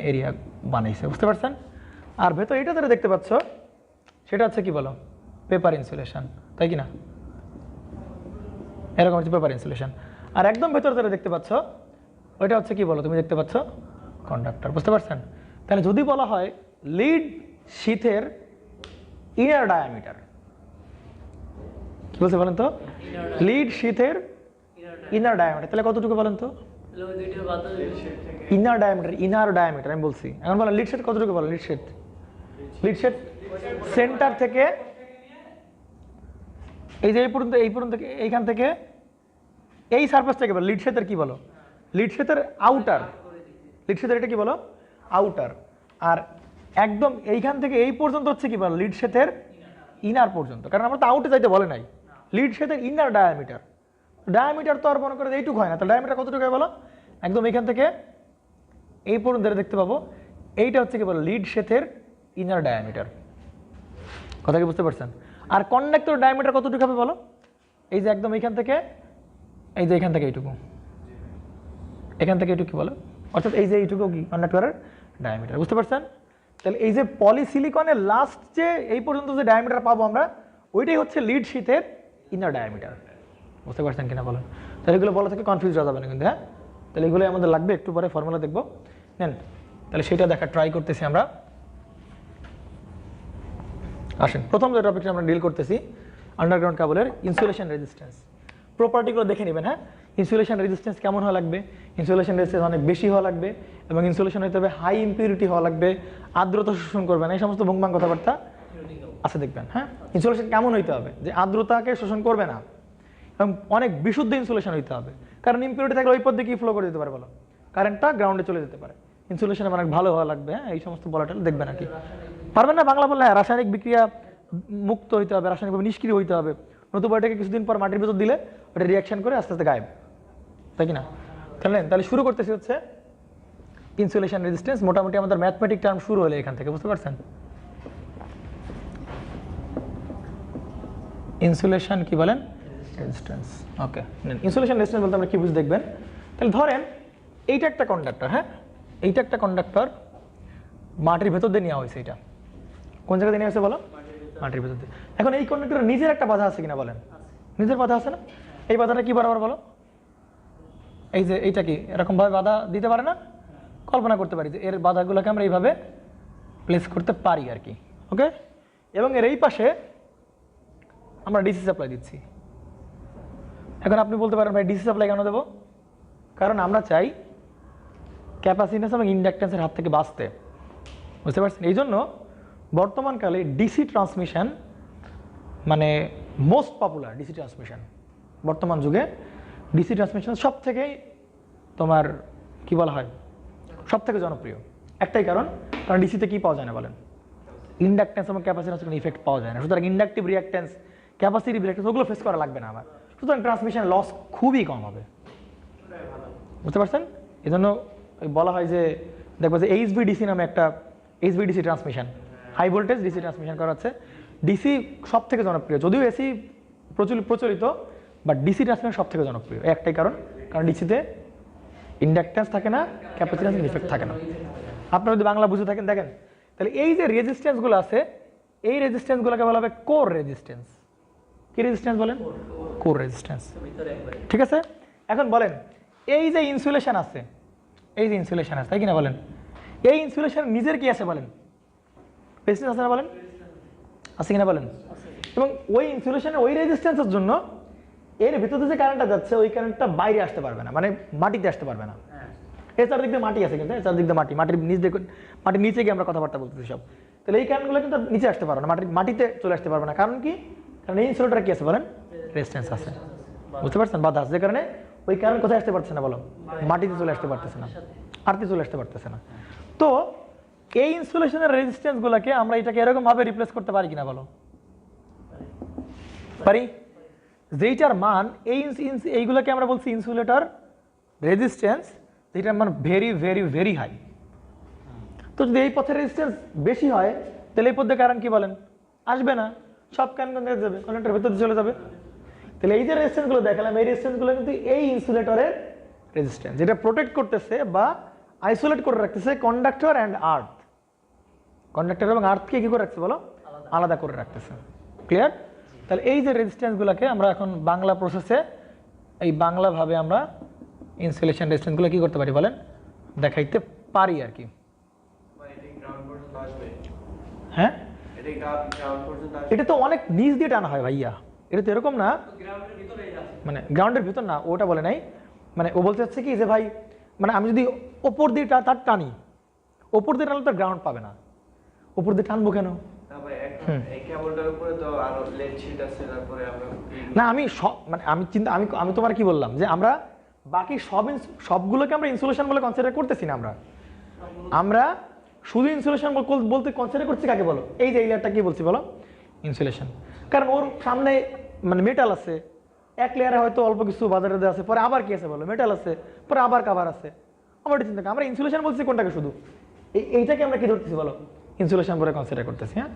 Area বানাইছে, বুঝতে পারছেন? আর ভেতর এটা যেটা দেখতে পাচ্ছ সেটা হচ্ছে কি বলো, পেপার ইনসুলেশন, তাই কি না? এরকম হচ্ছে পেপার ইনসুলেশন। আর একদম ভেতর যেটা দেখতে পাচ্ছ ওইটা হচ্ছে কি বলো, তুমি দেখতে পাচ্ছ কন্ডাক্টর, বুঝতে পারছেন? তাহলে যদি বলা হয় লিড শীথের ইনার ডায়ামিটার, কি বলছে বলেন তো? লিড শীথের ইনার ডায়ামিটার, তাহলে কতটুকু বলেন তো? ইনার ডায়ামিটার আমি বলছি। এখন বলেন লিড শেড কতটুকু বলেন? লিড শেড সেন্টার থেকে এই যে এই পর্যন্ত এইখান থেকে এই সারফেসটাকে বলো লিড শেডের কি বলো? লিড শেডের আউটার, লিড শেডের এটা কি বলো? আউটার। আর একদম এইখান থেকে এই পর্যন্ত হচ্ছে কি বলো? লিড শেডের ইনার পর্যন্ত, কারণ আমরা তো আউটে যাইতে বলে নাই। লিড শেডের ইনার ডায়ামিটার, ডায়ামিটার তো আর মনে করে এইটুকু হয় না, তাহলে ডায়ামিটার কতটুকু হয় বলো? একদম এখান থেকে এই পর্যন্ত দেখতে পাবো, এইটা হচ্ছে কি বলো? লিড শেথের ইনার ডায়ামিটার। কথা কি বুঝতে পারছেন? আর কন্ডাক্টর ডায়ামিটার কতটুকু হবে বলো? এই যে একদম এইখান থেকে এই যে এখান থেকে এইটুকু, এখান থেকে এইটুকু বলো, অর্থাৎ এই যে এইটুকু কি কন্ডাক্টরের ডায়ামিটার, বুঝতে পারছেন? তাহলে এই যে পলিসিলিকনের লাস্ট যে এই পর্যন্ত যে ডায়ামিটার পাবো আমরা, ওইটাই হচ্ছে লিড শীথের ইনার ডায়ামিটার, বুঝতে পারছেন কিনা বলেন? তাহলে এগুলো বলা থেকে কনফিউজ হওয়া যাবে না কিন্তু, হ্যাঁ? তাহলে এগুলো আমাদের লাগবে, একটু পরে ফর্মুলা দেখবো, নেন। তাহলে সেটা দেখা ট্রাই করতেছি আমরা। আসেন, প্রথম যে টপিকটা আমরা ডিল করতেছি আন্ডারগ্রাউন্ড কেবলের ইনসুলেশন রেজিস্ট্যান্স। প্রপার্টিগুলো দেখে নেবেন, হ্যাঁ? ইনসুলেশন রেজিস্ট্যান্স কেমন হওয়া লাগবে? ইনসুলেশন রেজিস্ট্যান্স অনেক বেশি হওয়া লাগবে, এবং ইনসুলেশন হতে হবে হাই ইম্পিউরিটি হওয়া লাগবে, আর্দ্রতা শোষণ করবে না, এই সমস্ত ভঙ্গবাং কথাবার্তা আছে দেখবেন, হ্যাঁ? ইনসুলেশন কেমন হইতে হবে? যে আর্দ্রতাকে শোষণ করবে না, এবং অনেক বিশুদ্ধ ইনসুলেশন হইতে হবে, কারণ ইম্পিউরিটি থাকলে ওই পদ্ধতি কি ফ্লো করে দিতে পারে বলো? কারেন্টটা গ্রাউন্ডে চলে যেতে পারে। ইনসুলেশন অনেক ভালো হওয়া লাগবে, হ্যাঁ? এই সমস্ত বলাটা দেখবেন আর কি পারবেন না বাংলা বললে, রাসায়নিক বিক্রিয়া মুক্ত হইতে হবে, রাসায়নিকভাবে নিষ্ক্রিয় হইতে হবে, নতুবা এটাকে কিছুদিন পর মাটির ভেতর দিলে ওটা রিয়াকশন করে আস্তে আস্তে গায়েব, তাই কি না? তাহলে শুরু করতেছি হচ্ছে ইনসুলেশন রেজিস্ট্যান্স। মোটামুটি আমাদের ম্যাথমেটিক টার্ম শুরু হলো এখান থেকে, বুঝতে পারছেন? ইনসুলেশন কি বলেন? রেজিস্ট্যান্স। ওকে, ইনসুলেশন রেজিস্ট্যান্স বলতে আমরা কি বুঝ দেখবেন। তাহলে ধরেন এইটা একটা কন্ডাক্টর, হ্যাঁ? এইটা একটা কন্ডাক্টর, মাটির ভেতর দিয়ে নেওয়া হয়েছে। এটা কোন জায়গা দিয়ে নেওয়া হয়েছে বলো? মাটির ভেতর দিয়ে। এখন এই কন্ডাক্টরের নিজের একটা বাধা আছে কিনা বলেন? নিজের বাধা আছে না? এই বাধাটা কি বরাবর বলো? এই যে এইটা কি এরকম ভাবে বাধা দিতে পারে না? কল্পনা করতে পারি যে এর বাধাগুলোকে আমরা এইভাবে প্লেস করতে পারি আর কি, ওকে? এবং এর এই পাশে আমরা ডিসি সাপ্লাই দিচ্ছি। এখন আপনি বলতে পারেন ভাই ডিসি সাপ্লাই কেন দেবো? কারণ আমরা চাই ক্যাপাসিট্যান্স এবং ইন্ডাকট্যান্সের হাত থেকে বাঁচতে, বুঝতে পারছেন? এই জন্য বর্তমানকালে ডিসি ট্রান্সমিশন মানে মোস্ট পপুলার ডিসি ট্রান্সমিশন। বর্তমান যুগে ডিসি ট্রান্সমিশন সব থেকে তোমার কি বলা হয়, সব থেকে জনপ্রিয়। একটাই কারণ ডিসিতে কি পাওয়া যায় না বলেন? ইন্ডাকট্যান্স এবং ক্যাপাসিট্যান্স কোনো ইফেক্ট পাওয়া যায় না, সুতরাং ইন্ডাকটিভ রিঅ্যাকট্যান্স, ক্যাপাসিটিভ রিঅ্যাকট্যান্স ওগুলো ফেস করা লাগবে না আমার, সুতরাং ট্রান্সমিশন লস খুবই কম হবে, বুঝতে পারছেন? এই জন্য বলা হয় যে দেখবো যে এইচভিডিসি নামে একটা HVDC transmission, high voltage DC transmission করা হচ্ছে। ডিসি সব থেকে জনপ্রিয়, যদিও এসি প্রচলিত, বাট ডিসি ট্রান্সমিশন সব থেকে জনপ্রিয়। একটাই কারণ ডিসিতে ইন্ডাকট্যান্স থাকে না, ক্যাপাসিট্যান্স ইফেক্ট থাকে না। আপনারা যদি বাংলা বুঝে থাকেন দেখেন, তাহলে এই যে রেজিস্ট্যান্সগুলো আছে, এই রেজিস্ট্যান্সগুলোকে বলা হবে কোর রেজিস্ট্যান্স। কি রেজিস্ট্যান্স বলেন? কোর রেজিস্ট্যান্স, ঠিক আছে? এখন বলেন এই যে ইনসুলেশন আছে, এই যে ইনসুলেশন আছে, তাই কিনা বলেন? এই ইনসুলেশন নিজের কি আছে বলেন? রেজিস্ট্যান্স আছে না বলেন? আছে কিনা বলেন? এবং ওই ইনসুলেশনের ওই রেজিস্ট্যান্সের জন্য এর ভিতরে যে কারেন্টটা যাচ্ছে ওই কারেন্টটা বাইরে আসতে পারবে না, মানে মাটিতে আসতে পারবে না। এর চারদিক দিয়ে মাটি আছে, কিন্তু চারদিক দিয়ে মাটির নিচ দিয়ে, মাটির নিচে গিয়ে আমরা কথাবার্তা বলতেছি সব। তাহলে এই কারেন্টগুলো কিন্তু নিচে আসতে পারবে না, মাটিতে চলে আসতে পারবে না। কারণ কি? কারণ এই ইনসুলেটর কি আছে বলেন? রেজিস্ট্যান্স আছে, বুঝতে পারছেন? বাধা আছে, যে কারণে ওই কারেন্ট কোথায় আসতে পারছে না বলো? মাটিতে চলে আসতে পারতেছে না, আরতে চলে আসতে পারতেছে না। তো এই ইনসুলেশনের রেজিস্ট্যান্সগুলোকে আমরা এটাকে এরকম ভাবে রিপ্লেস করতে পারি কিনা বলো? পারি। যেইটার মান এইগুলোকে আমরা বলছি ইনসুলেটর রেজিস্ট্যান্স, যেটার মান ভেরি ভেরি ভেরি হাই। তো যদি এই পথের রেজিস্ট্যান্স বেশি হয় তাহলে এই পথে কারেন্ট কি বলেন? আসবে না, সব কারেন্ট যাবে, কারেন্টের ভেতরে চলে যাবে। তাহলে এই যে রেজিস্ট্যান্সগুলো দেখালাম, এই রেজিস্ট্যান্সগুলো কিন্তু এই ইনসুলেটরের রেজিস্ট্যান্স, যেটা প্রোটেক্ট করতেছে বা আইসোলেট করে রাখতেছে কন্ডাক্টর অ্যান্ড আর্থ, কন্ডাক্টর এবং আর্থকে কি করে রাখছে বলো, আলাদা করে রাখতেছে। ক্লিয়ার? তাহলে এই যে রেজিস্ট্যান্সগুলোকে আমরা এখন বাংলা প্রসেসে এই বাংলাভাবে আমরা ইনসুলেশন রেজিস্ট্যান্সগুলো কি করতে পারি বলেন, দেখাইতে পারি আর কি। হ্যাঁ, এটা তো অনেক নিচ দিয়ে টানা হয় ভাইয়া, এটা তো এরকম না মানে গ্রাউন্ডের ভিতর না, ওটা বলে নাই, মানে ও বলতে চাচ্ছে কি যে ভাই মানে আমি যদি ওপর দিয়ে তার টানি, ওপর দিয়ে টানলে তো গ্রাউন্ড পাবে না, ওপর দিয়ে টানবো কেন? না আমি সব মানে আমি চিন্তা আমি তোমার কি বললাম যে আমরা বাকি সবগুলোকে আমরা ইনসুলেশন বলে কনসিডার করতেছি না, আমরা শুধু ইনসুলেশন বলতে কনসিডার করছি কাকে বলো, এই যে এই লেয়ারটা কি বলছি বলো, ইনসুলেশন। কারণ ওর সামনে মানে মেটাল আছে, এক লেয়ারে হয়তো অল্প কিছু বাজারে দেওয়া আছে, পরে আবার কি আছে বলো, মেটাল আছে, পরে আবার কাভার আছে, আমার চিন্তা আমরা ইনসুলেশন বলছি কোনটাকে, শুধু এইটাকে আমরা কি ধরতেছি বলো, ইনসুলেশন বলে কনসিডার করতেছি। হ্যাঁ,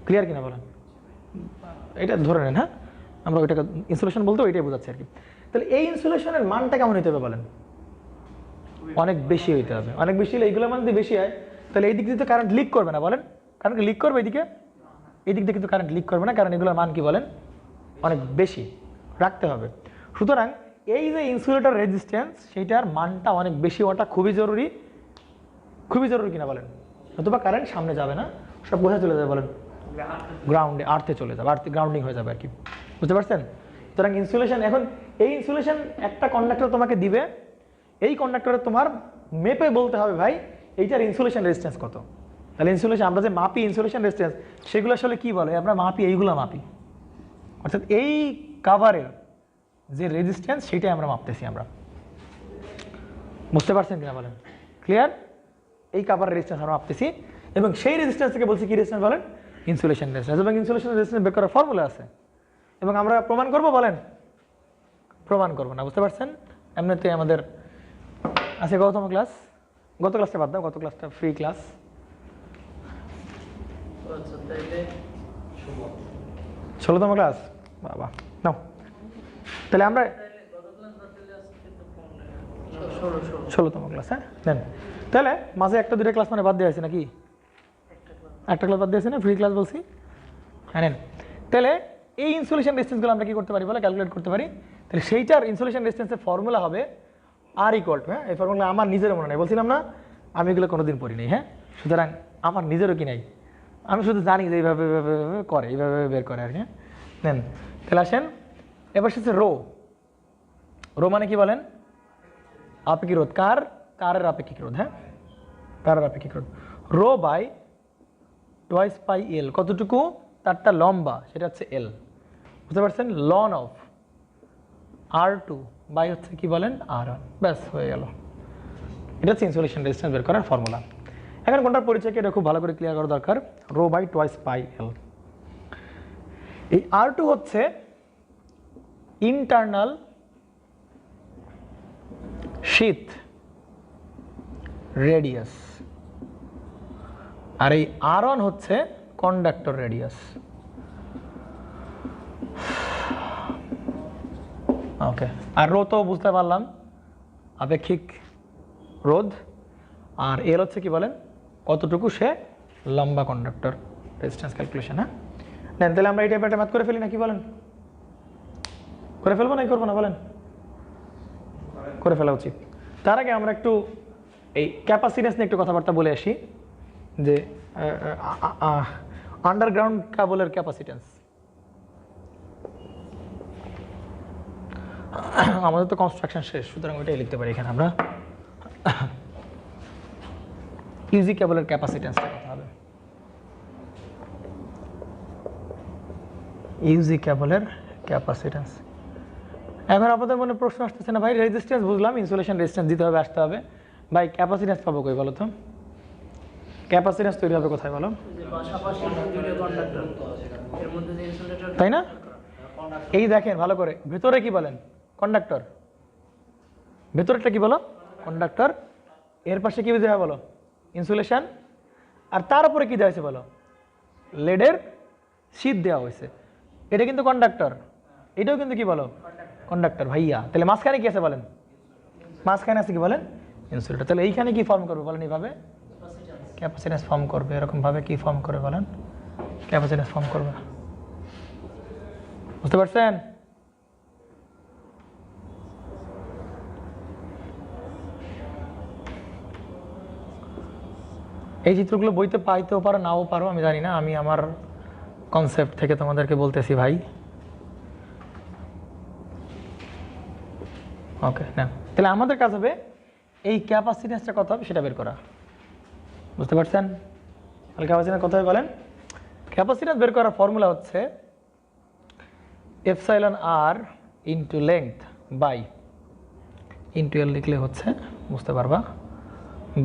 ক্লিয়ার কিনা বলেন, এটা ধরে নেন। হ্যাঁ, আমরা ওইটাকে ইনসুলেশন বলতে ওইটাই বোঝাচ্ছি আর কি। তাহলে এই ইনসুলেশনের মানটা কেমন হইতে হবে বলেন, অনেক বেশি হইতে হবে। অনেক বেশি হলে এইগুলোর মান যদি বেশি হয় তাহলে এই দিক দিয়ে তো কারেন্ট লিক করবে না বলেন, কারেন্ট লিক করবে এইদিকে, এই দিক দিয়ে কিন্তু কারেন্ট লিক করবে না, কারণ এগুলোর মান কি বলেন অনেক বেশি রাখতে হবে। সুতরাং এই যে ইনসুলেটর রেজিস্ট্যান্স সেইটার মানটা অনেক বেশি হওয়াটা খুবই জরুরি, খুবই জরুরি কিনা বলেন, অথবা কারেন্ট সামনে যাবে না, সব কোথায় চলে যাবে বলেন, গ্রাউন্ডে, আর্থে চলে যাবে, আর্থে গ্রাউন্ডিং হয়ে যাবে আর কি, বুঝতে পারছেন? সুতরাং ইনসুলেশন, এখন এই ইনসুলেশন একটা কন্ডাক্টর তোমাকে দিবে, এই কন্ডাক্টরে তোমার মেপে বলতে হবে ভাই এইটার ইনসুলেশন রেজিস্ট্যান্স কত। তাহলে ইনসুলেশন আমরা যে মাপি ইনসুলেশন রেজিস্ট্যান্স সেগুলো আসলে কি বলে, আমরা মাপি এইগুলো মাপি, অর্থাৎ এই কাভারের যে রেজিস্ট্যান্স সেটাই আমরা মাপতেছি আমরা, বুঝতে পারছেন কিনা বলেন? ক্লিয়ার? এই কাভারের রেজিস্ট্যান্স আমরা মাপতেছি এবং সেই রেজিস্ট্যান্স থেকে বলছি কি রেজিস্ট্যান্স বলেন, ইনসুলেশন রেজিস্ট্যান্স। এবং ইনসুলেশন রেজিস্ট্যান্স বের করার ফর্মুলা আছে এবং আমরা প্রমাণ করব বলেন, প্রমাণ করব না, বুঝতে পারছেন? এমনিতে আমাদের আছে গতম ক্লাস, গত ক্লাসটা বাদ দাও, গত ক্লাসটা ফ্রি ক্লাস, 16তম ক্লাস, বাবা নাও। তাহলে আমরা 16তম ক্লাস, হ্যাঁ নেন। তাহলে মাঝে একটা দুটো ক্লাস মানে বাদ দেওয়া আছে নাকি, একটা ক্লাস বাদ দিয়েছে না, ফ্রি ক্লাস বলছি, হ্যাঁ নেন। তাহলে এই ইনসুলেশন রেজিস্ট্যান্সগুলো আমরা কি করতে পারি বলে, ক্যালকুলেট করতে পারি। তাহলে সেইটার ইনসুলেশন রেজিস্ট্যান্সের ফর্মুলা হবে আর ইকুয়াল টু, হ্যাঁ এই ফর্মুলা আমার নিজেরও মনে নেই, বলছিলাম না আমি এগুলো কোনোদিন পড়ি নাই, হ্যাঁ সুতরাং আমার নিজেরও কি নাই, আমি শুধু জানি যে এইভাবে করে, এইভাবে বের করে আর কি। নেন তাহলে আসেন, এবার সে রো, রো মানে কি বলেন, আপেক্ষিক রোধ, কারের আপেক্ষিক রোধ, হ্যাঁ কারের আপেক্ষিক রোধ, রো বাই টোয়াইস পাই এল, কতটুকু তারটা লম্বা সেটা হচ্ছে এল, বুঝতে পারছেন? লন অফ R2 বাই হচ্ছে কি বলেন R1, ব্যাস হয়ে গেল। এটা হচ্ছে ইনসুলেশন রেজিস্ট্যান্স বের করার ফর্মুলা। এখন কোনটার পরিচয়কে এটা খুব ভালো করে ক্লিয়ার করা দরকার, রো বাই টোয়াইস পাই এল। এই R2 হচ্ছে ইন্টারনাল শীথ রেডিয়াস, আর এই R1 হচ্ছে কন্ডাক্টর রেডিয়াস। ওকে, আর রো তো বুঝতে পারলাম আপেক্ষিক রোধ, আর এল হচ্ছে কি বলেন কতটুকু সে লম্বা কন্ডাক্টর, রেজিস্ট্যান্স ক্যালকুলেশন। হ্যাঁ নেন তাহলে আমরা এই টাইপের একটা ম্যাথ করে ফেলি নাকি বলেন, করে ফেলবো নাই করবো না বলেন, করে ফেলা উচিত। তার আগে আমরা একটু এই ক্যাপাসিটেন্স নিয়ে একটু কথাবার্তা বলে আসি, যে আন্ডারগ্রাউন্ড কেবলের ক্যাপাসিটেন্স। আমাদের তো কনস্ট্রাকশন শেষ, সুতরাং ওইটাই লিখতে পারি এখানে আমরা। ইউজি কেবলের ক্যাপাসিটেন্সটা কথা হবে, ইউজি কেবলের ক্যাপাসিটেন্স। এখন আপনাদের মনে প্রশ্ন আসতেছে না ভাই, রেজিস্ট্যান্স বুঝলাম, ইনসুলেশন রেজিস্ট্যান্স দিতে হবে, আসতে হবে, ভাই ক্যাপাসিটেন্স পাবো কই বলো তো, ক্যাপাসিটেন্স তৈরি হবে কোথায় বলো, তাই না? এই দেখেন ভালো করে, ভেতরে কি বলেন কন্ডাক্টর, ভেতরটা কি বলো কন্ডাক্টর, এর পাশে কি দেওয়া বলো ইনসুলেশন, আর তার উপরে কি দেওয়া হয়েছে বলো লেডের শীট দেওয়া হয়েছে, এটা কিন্তু কন্ডাক্টর, এটাও কিন্তু কি বলো কন্ডাক্টর ভাইয়া। তাহলে মাঝখানে কি আছে বলেন, মাঝখানে আছে কি বলেন ইনসুলেটর। তাহলে এইখানে কি ফর্ম করবে বলেন? এইভাবে ক্যাপাসিট্যান্স ফর্ম করবে, এরকমভাবে কি ফর্ম করে বলেন? ক্যাপাসিট্যান্স ফর্ম করবে। বুঝতে পারছেন? এই চিত্রগুলো বইতে পাইতেও পারো, নাও পারো, আমি জানি না, আমি আমার কনসেপ্ট থেকে তোমাদেরকে বলতেছি ভাই। ওকে না, তাহলে আমাদের কাজ হবে এই ক্যাপাসিট্যান্সটা কত হবে সেটা বের করা। বুঝতে পারছেন? তাহলে ক্যাপাসিট্যান্স কত হবে বলেন? ক্যাপাসিট্যান্স বের করার ফর্মুলা হচ্ছে এপসাইলন আর into length by into L লিখলে হচ্ছে, বুঝতে পারবা,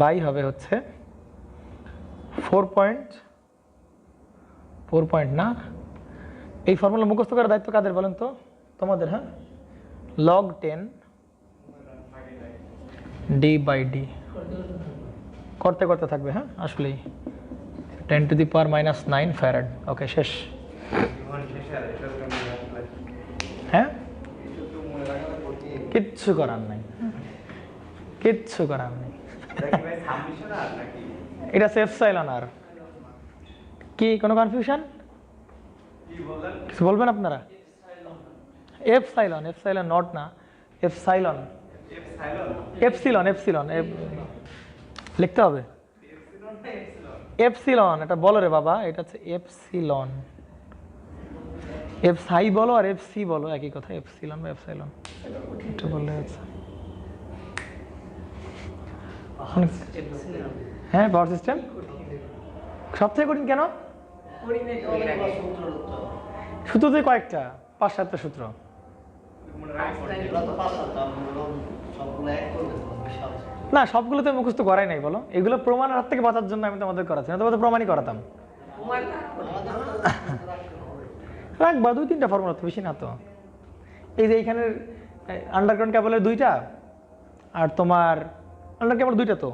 বাই হবে হচ্ছে 4 না, এই ফর্মুলা মুখস্থ করার দায়িত্ব কাদের বলেন তো? তোমাদের। হ্যাঁ, log 10 d/d করতে করতে থাকবে। হ্যাঁ, আসলেই 10⁻⁻9 ফ্যারাড। ওকে, শেষ। হ্যাঁ, কিচ্ছু করার নাই, কিচ্ছু করার নেই। এটা এপসাইলন আর। কি কোনো কনফিউশন? কিছু বলবেন আপনারা? এপসাইলন, এপসাইলন নট না, এপসাইলন, এপসিলন, এপসিলন লিখতে হবে। এপসিলন, এটা বলো রে বাবা, এটা হচ্ছে এপসিলন। এফ সাই বলো আর এফ সি বলো, একই কথা, এপসিলন বা এপসাইলন এটা বললে আছে। হ্যাঁ, পাওয়ার সিস্টেম সবথেকে কঠিন কেন? সূত্রতে কয়েকটা, 5-7টা সূত্র। না, সবগুলো তো মুখস্থ করাই নাই বলো, এগুলো প্রমাণের হাত থেকে বাঁচার জন্য আমি তোমাদের করাচ্ছি না, তোমাদের প্রমাণই করাতাম। রাখবা 2-3টা ফর্মুলা, তো বেশি না তো। এই যে এইখানে আন্ডারগ্রাউন্ড কেবলের 2টা, আর তোমার আন্ডার কেবল 2টা, তো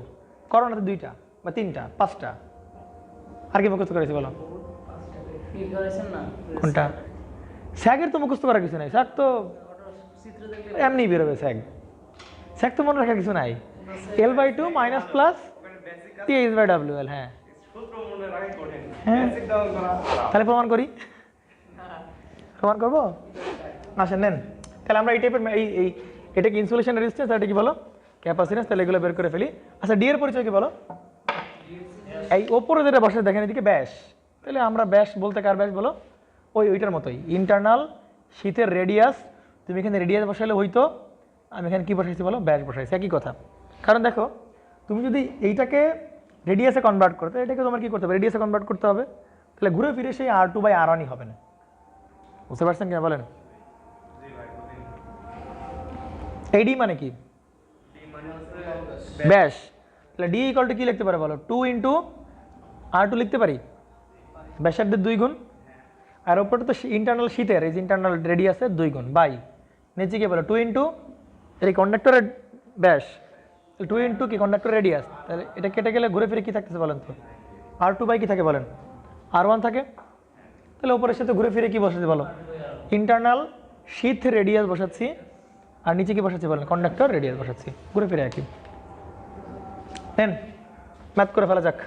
করোনাতে 2টা বা 3টা 5টা। আর কি মুখস্থ করেছি বলো? কোনটা? স্যাগের তো মুখস্থ করার কিছু নাই, স্যাগ তো এমনি বেরোবে। স্যাগ স্যাগ তো মনে রাখার কিছু নাই। L/2 minus plus TH/WL। হ্যাঁ হ্যাঁ, তাহলে প্রমাণ করি, প্রমাণ করবো, আসেন নেন। তাহলে আমরা এই টাইপের এটা কি ইনসুলেশন রেজিস্ট্যান্স, আর এটা কি বলো? ক্যাপাসিট্যান্স। তাহলে এগুলো বের করে ফেলি। আচ্ছা, ডি এর পরিচয় কি বলো? এই ওপরে যেটা বসে দেখেন এদিকে ব্যাস, তাহলে আমরা ব্যাস বলতে কার ব্যাস বলো? ওইটার মতোই, ইন্টারনাল শীতের রেডিয়াস। তুমি এখানে রেডিয়াস বসাইলে হইতো, আমি এখানে কি বসাইছি বলো? ব্যাস বসাইছি, একই কথা। কারণ দেখো, তুমি যদি এইটাকে রেডিয়াসে কনভার্ট করতে, এটাকে তোমার কি করতে হবে? রেডিয়াসে কনভার্ট করতে হবে। তাহলে ঘুরে ফিরে সেই R2/R1 হবে না। বুঝতে পারছেন কিনা বলেন? এডি মানে কি? ব্যাস। তাহলে ডি ইকুয়াল টু কি লিখতে পারে বলো? 2 × R2 লিখতে পারি, ব্যাসার্ধের 2 গুণ, আর ওপরটা তো ইন্টারনাল শীতের, এই ইন্টারনাল রেডিয়াসের 2 গুণ, বাই নিচে কি বলো? 2 × এই কন্ডাক্টরের ব্যাস, 2 × কি কন্ডাক্টর রেডিয়াস। তাহলে এটা কেটে গেলে ঘুরে ফিরে কি থাকতেছে বলেন তো? R2/কি থাকে বলেন? R1 থাকে। তাহলে ওপরের সাথে ঘুরে ফিরে কি বসাচ্ছি বলো? ইন্টারনাল শীত রেডিয়াস বসাচ্ছি, আর নিচে কি বসাচ্ছি বলেন? কন্ডাক্টর রেডিয়াস বসাচ্ছি, ঘুরে ফিরে একই। নেন ম্যাথ করে ফেলা যাক,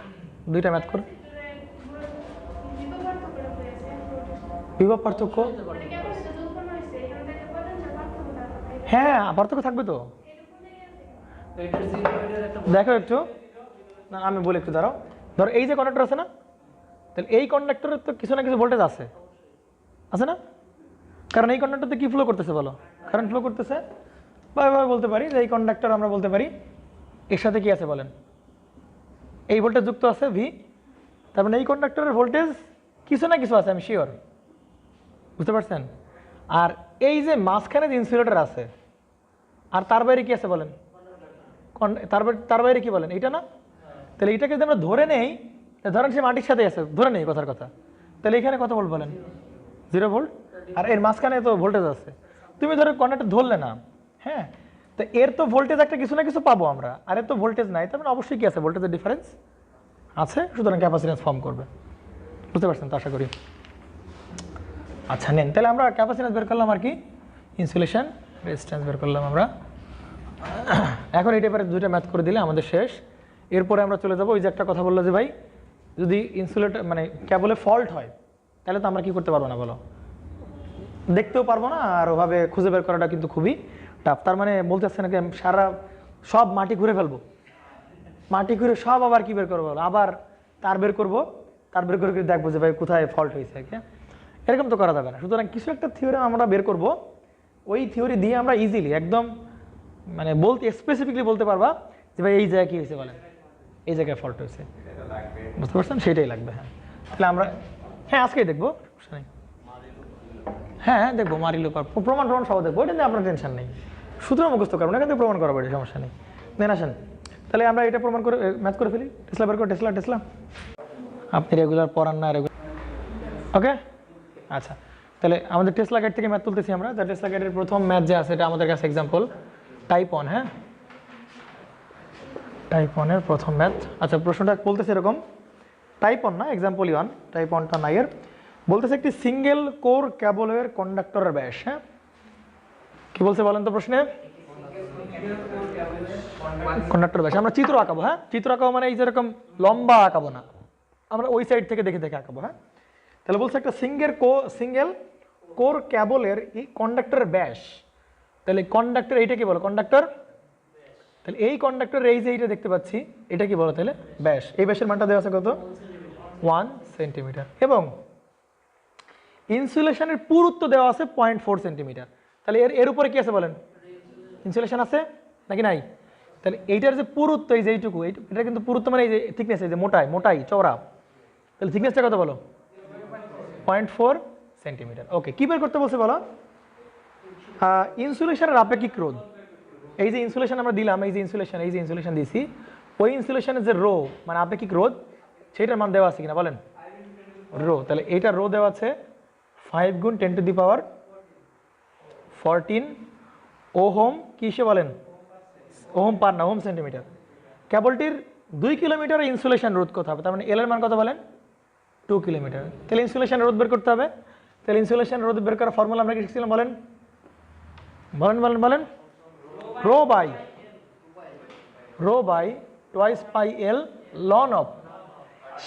2টা ম্যাথ করে। বিভব পার্থক্য, হ্যাঁ পার্থক্য থাকবে তো। দেখো একটু, না আমি বলি একটু, দাঁড়াও। ধরো এই যে কন্ডাক্টর আছে না, তাহলে এই কন্ডাক্টরের তো কিছু না কিছু ভোল্টেজ আছে, আছে না? কারণ এই কন্ডাক্টরতে কি ফ্লো করতেছে বলো? কারেন্ট ফ্লো করতেছে। বা এভাবে বলতে পারি যে এই কন্ডাক্টর আমরা বলতে পারি এর সাথে কি আছে বলেন? এই ভোল্টেজ যুক্ত আছে ভি, তার মানে এই কন্ডাক্টরের ভোল্টেজ কিছু না কিছু আছে, আমি শিওর। বুঝতে পারছেন? আর এই যে মাঝখানে যে ইনসুলেটর আছে, আর তার বাইরে কি আছে বলেন? তার বাইরে কি বলেন? এইটা না? তাহলে এটাকে যদি আমরা ধরে নেই, ধরেন সে মাটির সাথে আছে, ধরে নেই কথার কথা, তাহলে এখানে কত ভোল্ট বলেন? 0 ভোল্ট। আর এর মাঝখানে তো ভোল্টেজ আছে, তুমি ধরো কন্ডাক্টর ধরলে না, হ্যাঁ, তো এর তো ভোল্টেজ একটা কিছু না কিছু পাবো আমরা, আর এর তো ভোল্টেজ নাই, তার মানে অবশ্যই কি আছে? ভোল্টেজের ডিফারেন্স আছে, সুতরাং ক্যাপাসিট্যান্স ফর্ম করবে। বুঝতে পারছেন তো আশা করি? আচ্ছা নেন, তাহলে আমরা ক্যাপাসিট্যান্স বের করলাম, আর কি ইনসুলেশন রেজিস্ট্যান্স বের করলাম আমরা। এখন এই টাইপের দুইটা ম্যাথ করে দিলে আমাদের শেষ। এরপরে আমরা চলে যাবো ওই যে একটা কথা বললো যে ভাই যদি ইনসুলেটর মানে কেবলে ফল্ট হয় তাহলে তো আমরা কি করতে পারবো না বলো, দেখতেও পারবো না, আর ওভাবে খুঁজে বের করাটা কিন্তু খুবই টাফ। তার মানে বলতে চাচ্ছে নাকি সারা সব মাটি ঘুরে ফেলবো, মাটি ঘুরে সব আবার কি বের করবো, আবার তার বের করবো, তার বের করে দেখবো যে ভাই কোথায় ফল্ট হয়েছে, এরকম তো করা যাবে না। সুতরাং কিছু একটা থিওরি আমরা বের করব, ওই থিওরি দিয়ে আমরা ইজিলি একদম মানে বলতে স্পেসিফিকলি বলতে পারবা যে ভাই এই জায়গায় কী হয়েছে বলেন, এই জায়গায় ফল্ট হয়েছে, বুঝতে পারছেন? সেটাই লাগবে। হ্যাঁ তাহলে আমরা হ্যাঁ আজকেই দেখবো, হ্যাঁ দেখবো মারিলো প্রমাণ সহ দেখবো, এটা নিয়ে আপনার টেনশন নেই, সূত্র মুখস্থ করবো না, কিন্তু প্রমাণ করা পারি, সমস্যা নেই। দেন আসেন তাহলে আমরা এটা প্রমাণ করে ম্যাথ করে ফেলি। টেসলা বের করে টেসলা আপনি রেগুলার পড়ান না রেগুলার, ওকে আচ্ছা। তাহলে আমাদের টেসলা গাইড থেকে ম্যাথ তুলতেছি আমরা। টেসলা গাইডের প্রথম ম্যাথ যে আছে এটা আমাদের কাছে এক্সাম্পল টাইপ 1। হ্যাঁ টাইপ 1-এর প্রথম ম্যাথ। আচ্ছা প্রশ্নটা বলতেছে এরকম, টাইপ 1 না এক্সাম্পল 1, টাইপ 1টা নাই এর, বলতেছে একটি সিঙ্গেল কোর ক্যাবলের কন্ডাক্টরের ব্যাস। হ্যাঁ কি বলছে বলেন তো প্রশ্নে, কন্ডাক্টর ব্যাস। আমরা চিত্র আঁকাবো, হ্যাঁ চিত্র আঁকাবো মানে এই যেরকম লম্বা আঁকাবো না, আমরা ওই সাইড থেকে দেখে দেখে আঁকাবো। হ্যাঁ তাহলে বলছে একটা সিঙ্গেল কোর ক্যাবলের এই কন্ডাক্টরের ব্যাস, তাহলে কন্ডাক্টর এইটা কি বলো, কন্ডাক্টর, তাহলে এই কন্ডাক্টর এই যে এইটা দেখতে পাচ্ছি এটা কি বলো তাহলে ব্যাস। এই ব্যাসের মানটা দেওয়া আছে কত 1 সেন্টিমিটার, এবং ইনসুলেশনের পুরুত্ব দেওয়া আছে 0.4 সেন্টিমিটার। তাহলে এর উপরে কি আছে বলেন, ইনসুলেশন আছে নাকি নাই? তাহলে এইটার যে পুরুত্ব এই যে এইটুকু, এটা কিন্তু পুরুত্ব মানে এই যে থিকনেস, এই যে মোটাই চওড়া, তাহলে থিকনেসটা কত বলো 0.4 সেন্টিমিটার। ওকে কি বের করতে বলছে বলো, ইনসুলেশনের আপেক্ষিক রোধ, এই যে ইনসুলেশন আমরা দিলাম, এই যে ইনসুলেশন দিয়েছি, ওই ইনসুলেশনের যে রো মানে আপেক্ষিক রোধ সেটার মান দেওয়া আছে কিনা বলেন, রো। তাহলে এইটা রো দেওয়া আছে 5 গুণ 10⁻14 ওহম, কিসে বলেন ওহম পার না, ওহম সেন্টিমিটার। কেবলটির 2 কিলোমিটার ইনসুলেশন রোধ কত হবে, তার মানে এল এর মান কত বলেন 2 কিলোমিটার। তাহলে ইনসুলেশন রোধ বের করতে হবে। তাহলে ইনসুলেশন রোধ বের করার ফর্মুলা আমরা কি শিখছিলাম বলেন, rho by twice pi L loan of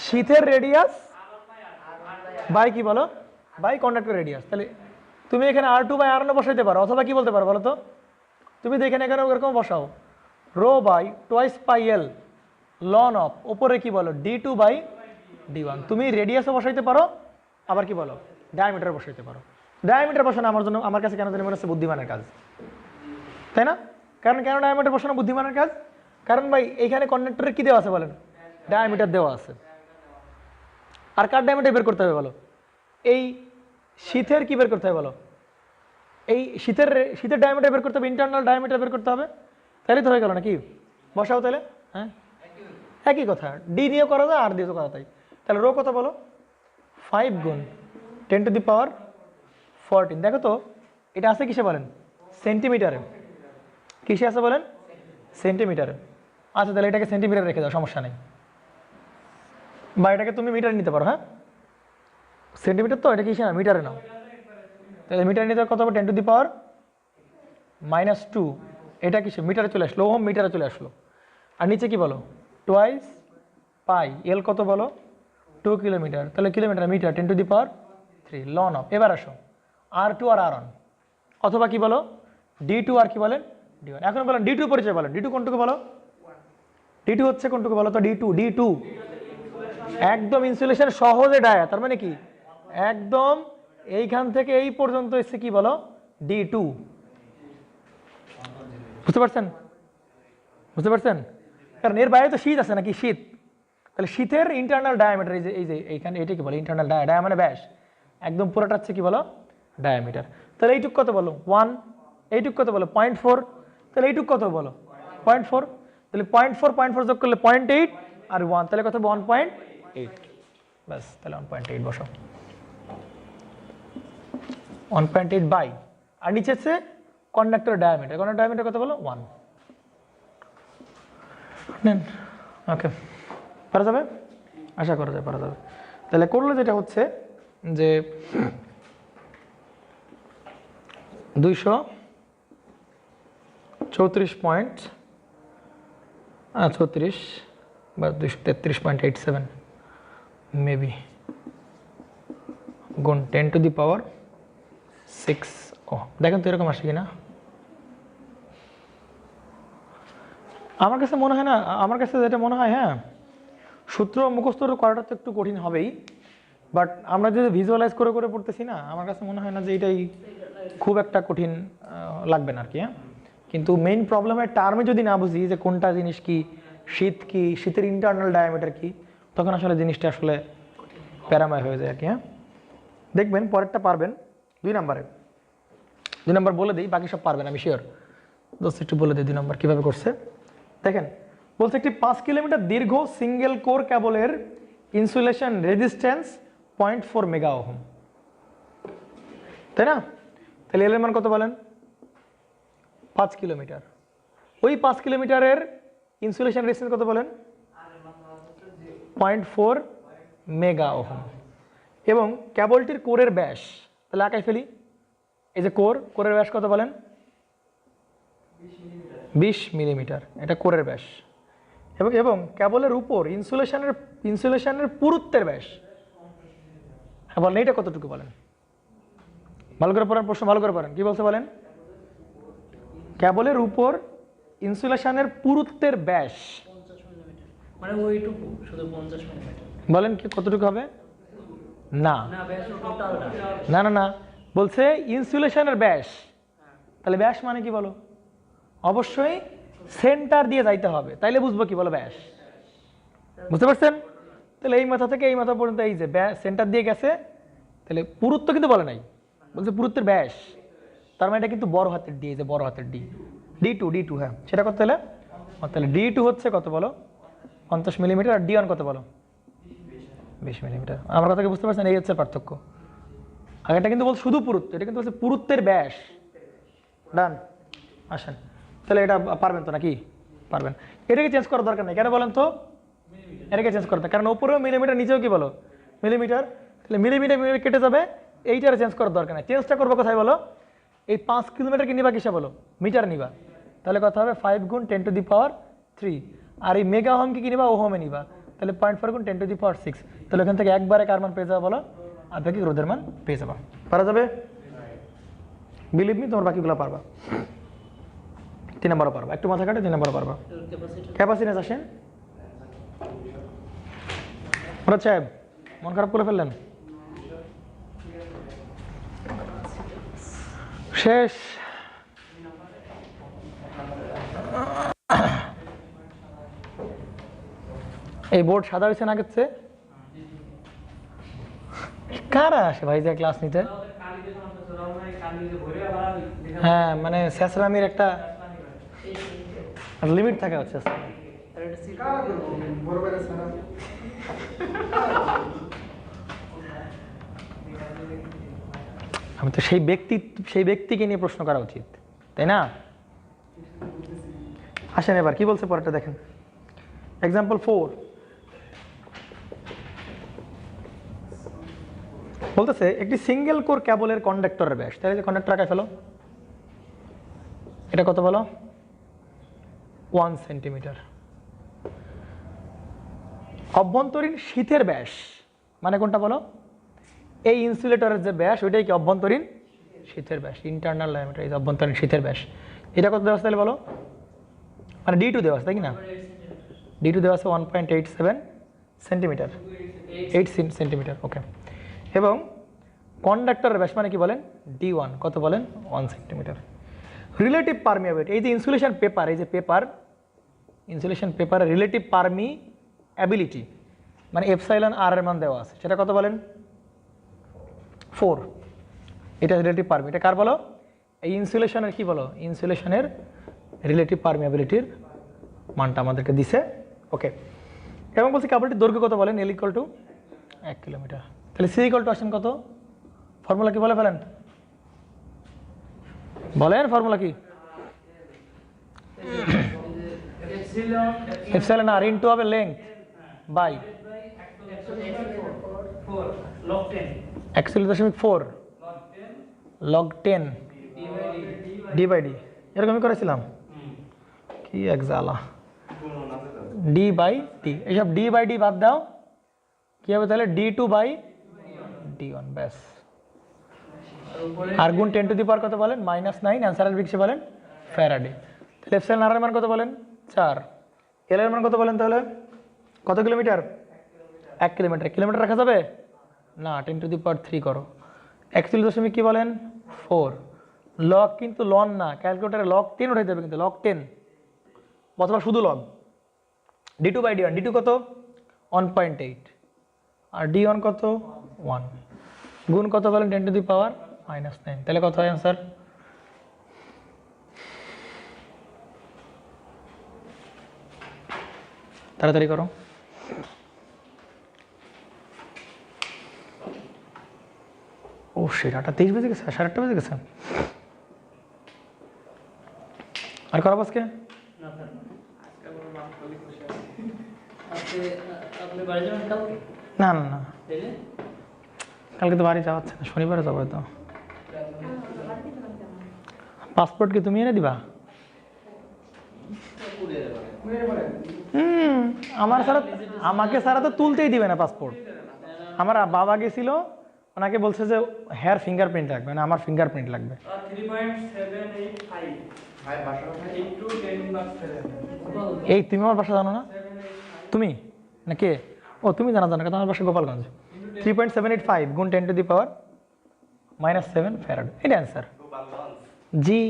শীথের রেডিয়াস বাই কি বলো, বাই কন্ডাক্টর রেডিয়াস। তাহলে তুমি এখানে R2 বাই R1 বসাইতে পারো, অথবা কি বলতে পারো বলো তো, তুমি তো এখানে এরকম বসাও, row by twice pi L loan of ওপরে কি বলো D2 বাই D1। তুমি রেডিয়াসও বসাইতে পারো, আবার কি বলো ডায়ামিটার বসাইতে পারো। ডায়ামিটার বসানো আমার কাছে কেন জানি মনে হচ্ছে বুদ্ধিমানের কাজ, তাই না? কারণ কেন ডায়ামিটার বসানো বুদ্ধিমানের কাজ, কারণ ভাই এইখানে কন্ডাক্টরের কি দেওয়া আছে বলেন, ডায়ামিটার দেওয়া আছে। আর কার ডায়ামিটার বের করতে হবে বলো, এই শীথের কি বের করতে হবে বলো, এই শীতের ডায়ামিটার বের করতে হবে, ইন্টারনাল ডায়ামিটার বের করতে হবে। তাহলে তো হয়ে গেল নাকি, বসাও তাহলে। হ্যাঁ একই কথা, ডি দিয়েও করা যায় আর দিয়েও করা যায়। তাহলে রো কত বলো 5 গুণ 10⁻14। দেখো তো এটা আছে কিসে বলেন, সেন্টিমিটারে, কিসে আছে বলেন সেন্টিমিটারে। আচ্ছা তাহলে এটাকে সেন্টিমিটার রেখে দাও, সমস্যা নেই, বা এটাকে তুমি মিটার নিতে পারো। হ্যাঁ সেন্টিমিটার তো, এটা কিসে না মিটারে নাও। তাহলে মিটার নিতে কত হবে 10⁻², এটা কিসে মিটারে চলে আসলো, ওহম মিটারে চলে আসলো। আর নিচে কি বলো টুয়াইস পাই এল কত বলো 2 কিলোমিটার, তাহলে কিলোমিটার মিটার 10⁻³ লন অফ। এবার আসো R2 আর R1, অথবা কি বলো D2 আর কি বলেন D1। এখন বলেন D2 পরিচয় বলেন, D2 কোনটুকু বলো, D2 হচ্ছে কোনটুকু বলো তো, D2 একদম ইনসুলেশন সহজে ডায়া, তার মানে কি একদম এইখান থেকে এই পর্যন্ত এসে কি বলো D2, বুঝতে পারছেন? কারণ এর বাইরে তো শীত আছে নাকি, শীত, তাহলে শীতের ইন্টারনাল ডায়ামিটার এই যে এইখানে এটা কি বলো ইন্টারনাল ডায়া মানে ব্যাস, একদম পুরোটা হচ্ছে কি বলো ডায়ামিটার। তাহলে এইটুক কত বলো 1, এইটুক কত বলো 0.4, তাহলে এইটুক কত বলো 0.4, তাহলে 0.4 যোগ করলে 0.8 আর 1, তাহলে কত 1.8, ব্যাস। তাহলে 1.8 বসাও, 1.8 বাই, আর নিচে হচ্ছে কন্ডাক্টর ডায়ামিটার কত বলো 1। নেন ওকে, পারা যাবে, আশা করা যায় পারা যাবে। তাহলে করলে যেটা হচ্ছে যে 234.5 34 বা 233.87 মেবি গুণ 10 টু দি পাওয়ার 6। ও দেখেন তো এরকম আসে কিনা। আমার কাছে মনে হয় না, আমার কাছে যেটা মনে হয়, হ্যাঁ সূত্র মুখস্থ করাটা তো একটু কঠিন হবেই, বাট আমরা যদি ভিজুয়ালাইজ করে করে পড়তেছি না, আমার কাছে মনে হয় না যে এটাই খুব একটা কঠিন লাগবে না আর কি। হ্যাঁ কিন্তু মেইন প্রবলেমের টার্মে যদি না বুঝি যে কোনটা জিনিস কি, শীত কি, শীতের ইন্টারনাল ডায়ামিটার কি, তখন আসলে জিনিসটা আসলে প্যারাময় হয়ে যায় আর কি। হ্যাঁ দেখবেন পরেরটা পারবেন 2 নম্বরে। 2 নম্বর বলে দিই, বাকি সব পারবেন আমি শিওর। দোস্ত একটু বলে দিই 2 নম্বর কীভাবে করছে। দেখেন বলছে একটি 5 কিলোমিটার দীর্ঘ সিঙ্গেল কোর কেবলের ইনসুলেশন রেজিস্ট্যান্স 0.4 মেগা ওহম, তাই না? তাহলে এর মান কত বলেন? 5 কিলোমিটার। ওই 5 কিলোমিটারের ইনসুলেশন রেজিস্ট্যান্স কত বলেন? 0.4 মেগা ওহম। এবং কেবলটির কোরের ব্যাস, তাহলে আঁকাই ফেলি। এই যে কোরের ব্যাস কত বলেন? 20 মিলিমিটার, এটা কোরের ব্যাস। এবং কেবলের উপর ইনসুলেশনের পুরুত্বের ব্যাস, হ্যাঁ বলেন এইটা কতটুকু বলেন? ভালো করে পড়েন, প্রশ্ন ভালো করে পড়েন। কি বলছে বলেন? কেবলের উপর ইনসুলেশনের পুরুত্বের ব্যাস মানে ওইটুকু শুধু 50 মিলিমিটার। বলেন কি কতটুকু হবে? না না ব্যাস টোটালটা। না না না, বলছে ইনসুলেশনের ব্যাস। তাহলে ব্যাস মানে কি বলো? অবশ্যই সেন্টার দিয়ে যাইতে হবে, তাইলে বুঝবো কি বলো ব্যাস। বুঝতে পারছেন? তাহলে এই মাথা থেকে এই মাথা পর্যন্ত এই যে সেন্টার দিয়ে গেছে, তাহলে পুরুত্ব কিন্তু বলে নাই, বলছে পুরুত্বের ব্যাস। তার মানে এটা কিন্তু বড় হাতের ডি, এই যে বড় হাতের ডি2, হ্যাঁ সেটা কত? তাহলে ডি2 হচ্ছে কত বলো? 50 মিলিমিটার। আর ডি1 কত বলো? 20 মিলিমিটার। আমার কথা কি বুঝতে পারছেন? এই হচ্ছে পার্থক্য। আর এটা কিন্তু বলছে শুধু পুরুত্ব, এটা কিন্তু বলছে পুরুত্বের ব্যাস। ডান, আসেন। তাহলে এটা পারবেন তো নাকি? পারবেন। এটাকে চেঞ্জ করার দরকার নেই, কেন বলেন তো? এটাকে চেঞ্জ করতে, কারণ উপরেও মিলিমিটার, নিচেও কি বলো? মিলিমিটার। তাহলে মিলিমিটার কেটে যাবে, এইটারে চেঞ্জ করার দরকার নেই। চেঞ্জটা করবো কোথায় বলো? এই 5 কিলোমিটার কি নিবা কিসে বলো? মিটার নিবা। তাহলে কথা হবে 5 গুণ 10 টু দি পাওয়ার 3। আর এই মেগা ওহম কি নিবা? ওহমে নিবা। তাহলে 0.4 গুণ 10 টু দি পাওয়ার 6। তাহলে ওখান থেকে একবারে কার মান পেয়ে যাবো বলো? আপেক্ষিক রোধের মান পেয়ে যাবা। পারা যাবে? বিলিভ মি, তোমার বাকিগুলো পারবা। 3 নম্বরও পারবা, একটু মাথা কাটে 3 নম্বরও পারবা। ক্যাপাসিটেন্স আসেন। মুরাদ সাহেব মন খারাপ করে ফেললেন? শেষ। এই বোর্ড সাদা হয়েছে না গেছে? কারা আসে ভাই যে ক্লাস নিতে? হ্যাঁ মানে শেষরামির একটা লিমিট থাকা হচ্ছে। আমি তো সেই ব্যক্তিকে নিয়ে প্রশ্ন করা উচিত, তাই না? আসেন এবার কি বলছে পরেরটা দেখেন। এক্সাম্পল 4 বলতেছে একটি সিঙ্গেল কোর কেবলের কন্ডাক্টরের ব্যাস। তাহলে কন্ডাক্টর আঁকায় ফেলো। এটা কত বলো? 1 সেন্টিমিটার। অভ্যন্তরীণ শীথের ব্যাস মানে কোনটা বলো? এই ইনসুলেটরের যে ব্যাস ওইটাই কি অভ্যন্তরীণ শীথের ব্যাস, ইন্টারনাল ডায়ামিটার। এই অভ্যন্তরীণ শীথের ব্যাস, এটা কত দেওয়া আছে তাহলে বলো? মানে ডি2 দেওয়া আছে, তাই কি না? ডি2 দেওয়া আছে 1.87 সেন্টিমিটার, 8 সেন্টিমিটার। ওকে। এবং কন্ডাক্টরের ব্যাস মানে কি বলেন? ডি1 কত বলেন? 1 সেন্টিমিটার। রিলেটিভ পারমিয়াবিলিটি, এই যে ইনসুলেশন পেপার, এই যে পেপার, ইনসুলেশন পেপারের রিলেটিভ পারমিয়াবিলিটি মানে এপসাইলন আর এর মান দেওয়া আছে, সেটা কত বলেন? 4। এটা রিলেটিভ পারমি, এটা কার বলো? এই ইনসুলেশনের কি বলো? ইনসুলেশনের রিলেটিভ পারমিয়াবিলিটির মানটা আমাদেরকে দিছে। ওকে। এবং বলছি কেবলটির দৈর্ঘ্য কত বলেন? L = 1 kilometre. তাহলে C = আসেন কত? ফর্মুলা কি বলে ফেলেন, বলেন ফর্মুলা কি? এপসাইলন আর ইনটু হবে লেংথ বাই 41.4 log 10 d/d। এরকমই করেছিলাম কি এক জ্বালা। ডি বাই ডি, এইসব ডি বাই ডি বাদ দাও, কি হবে তাহলে d2/d1 ব্যাস। আর গুণ 10⁻⁴ কত বলেন? -9, অ্যান্সার আসবে কি বলেন? ফ্যারাডে। তাহলে এপসাইলন আর এর মান কত বলেন? 4। এল এর মান কত বলেন তাহলে? কত কিলোমিটার? 1 কিলোমিটার। কিলোমিটার রাখা যাবে না, 10⁻³ করো। 41 কি বলেন? 4। লগ কিন্তু লন না, ক্যালকুলেটারে লগ 10 উঠাইতে হবে, কিন্তু লগ 10 অথবা শুধু লগ। d2/d1, d2 কত? 1.8 আর d1 কত? 1। গুণ কত বলেন? 10⁻⁹। তাহলে কত হয় অ্যান্সার? তাড়াতাড়ি করো। ও সেটা 23 বেজে গেছে, 8:30 বেজে গেছে। আর করাবো আজকে? না স্যার, আজকে আমার মা খুবই খুশি আছে। আজকে আপনি বাড়ি যাবেন কালকে? না না না, তাইলে কালকে তো বাড়ি যাওয়া হচ্ছে না, শনিবারে যাবো তো। পাসপোর্ট কি তুমি এনে দিবা? আমার ছাড়া, আমাকে ছাড়া তো তুলতেই দিবে না পাসপোর্ট। আমার বাবা গেছিল, ওনাকে বলছে যে হেয়ার ফিঙ্গারপ্রিন্ট লাগবে না, আমার ফিঙ্গারপ্রিন্ট লাগবে। 3.785 into 10⁻⁷। এই তুমি আমার বাসা জানো না? তুমি না কে? ও তুমি জানা জানো, আমার বাসা গোপালগঞ্জ। 3.785 গুণ 10⁻⁻7 ফ্যারাড, এটা অ্যান্সার। জি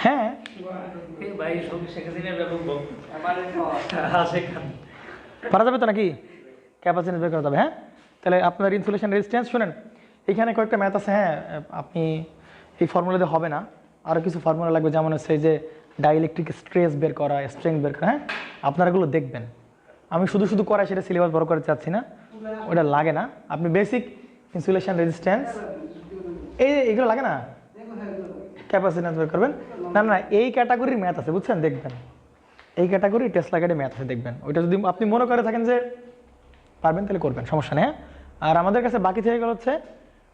হ্যাঁ, ভাই সব শেখ হাসিনার ব্যাপক ভক্ত। শেখান। পারা যাবে তো নাকি? ক্যাপাসিটি বের করা যাবে। হ্যাঁ, তাহলে আপনার ইনসুলেশন রেজিস্ট্যান্স শুনেন, এখানে কয়েকটা ম্যাথ আছে। হ্যাঁ, আপনি এই ফর্মুলাতে হবে না, আরও কিছু ফর্মুলা লাগবে, যেমন হচ্ছে যে ডাইইলেকট্রিক স্ট্রেস বের করা, স্ট্রেংথ বের করা। হ্যাঁ, আপনারা এগুলো দেখবেন। আমি শুধু শুধু করাই সেটা সিলেবাস বড় করতে চাচ্ছি না, ওটা লাগে না। আপনি বেসিক ইনসুলেশন রেজিস্ট্যান্স এইগুলো লাগে না, ক্যাপাসিট্যান্স বের করবেন। না না, এই ক্যাটাগরির ম্যাথ আছে বুঝছেন, দেখবেন এই ক্যাটাগরি টেসলা গাইডে ম্যাথ আছে, দেখবেন। ওইটা যদি আপনি মনে করে থাকেন যে পারবেন তাহলে করবেন, সমস্যা নেই। আর আমাদের কাছে বাকি থেকে গেল হচ্ছে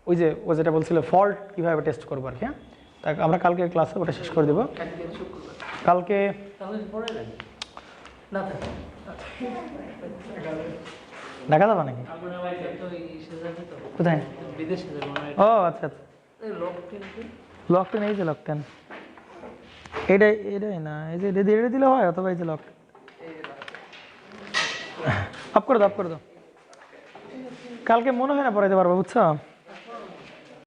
ওই যে ও যেটা বলছিল ফল্ট কীভাবে টেস্ট করবো আর কি। হ্যাঁ, তা আমরা কালকে ক্লাসে ওটা শেষ করে দেবো। কালকে তাহলে পরে না থাকে দেখা যাবে নাকি? আপনার ভাই তো ইসে যাবে তো, কোথায়? বিদেশে যাবে মনে হয়। ও আচ্ছা আচ্ছা, এই লক কিন্তু লকটেন, এই যে লকটেন, এটাই না, এই যে এটা দিলে হয়, অথবা এই যে লকটেন অফ করে দাও, অফ করে দাও। কালকে মনে হয় না পড়াইতে পারবো, বুঝছো?